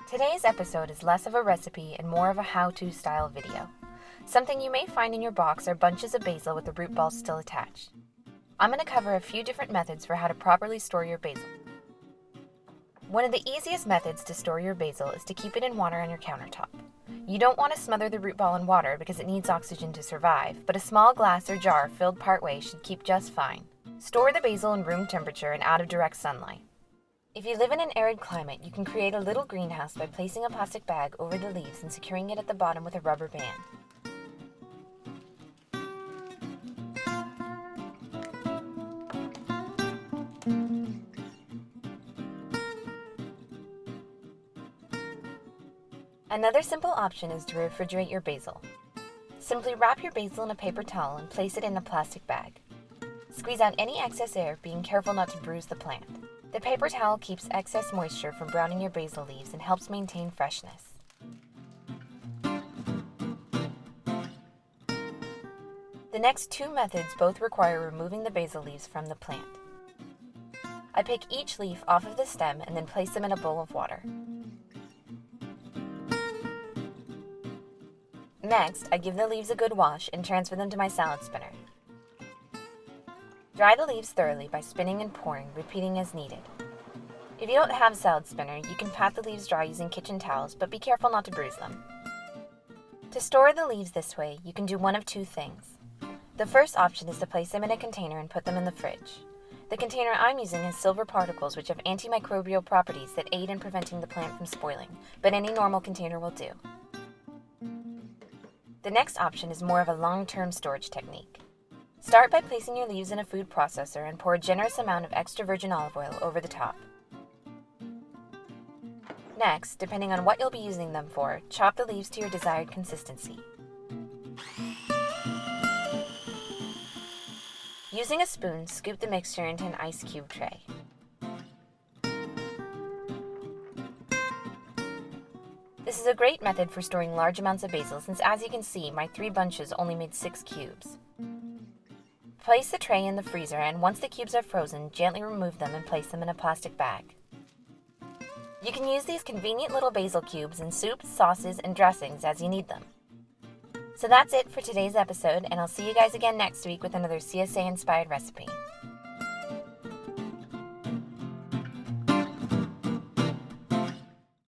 Today's episode is less of a recipe and more of a how-to style video. Something you may find in your box are bunches of basil with the root balls still attached. I'm going to cover a few different methods for how to properly store your basil. One of the easiest methods to store your basil is to keep it in water on your countertop. You don't want to smother the root ball in water because it needs oxygen to survive, but a small glass or jar filled partway should keep just fine. Store the basil in room temperature and out of direct sunlight. If you live in an arid climate, you can create a little greenhouse by placing a plastic bag over the leaves and securing it at the bottom with a rubber band. Another simple option is to refrigerate your basil. Simply wrap your basil in a paper towel and place it in a plastic bag. Squeeze out any excess air, being careful not to bruise the plant. The paper towel keeps excess moisture from browning your basil leaves and helps maintain freshness. The next two methods both require removing the basil leaves from the plant. I pick each leaf off of the stem and then place them in a bowl of water. Next, I give the leaves a good wash and transfer them to my salad spinner. Dry the leaves thoroughly by spinning and pouring, repeating as needed. If you don't have a salad spinner, you can pat the leaves dry using kitchen towels, but be careful not to bruise them. To store the leaves this way, you can do one of two things. The first option is to place them in a container and put them in the fridge. The container I'm using has silver particles which have antimicrobial properties that aid in preventing the plant from spoiling, but any normal container will do. The next option is more of a long-term storage technique. Start by placing your leaves in a food processor and pour a generous amount of extra virgin olive oil over the top. Next, depending on what you'll be using them for, chop the leaves to your desired consistency. Using a spoon, scoop the mixture into an ice cube tray. This is a great method for storing large amounts of basil since, as you can see, my 3 bunches only made 6 cubes. Place the tray in the freezer and once the cubes are frozen, gently remove them and place them in a plastic bag. You can use these convenient little basil cubes in soups, sauces, and dressings as you need them. So that's it for today's episode, and I'll see you guys again next week with another CSA-inspired recipe.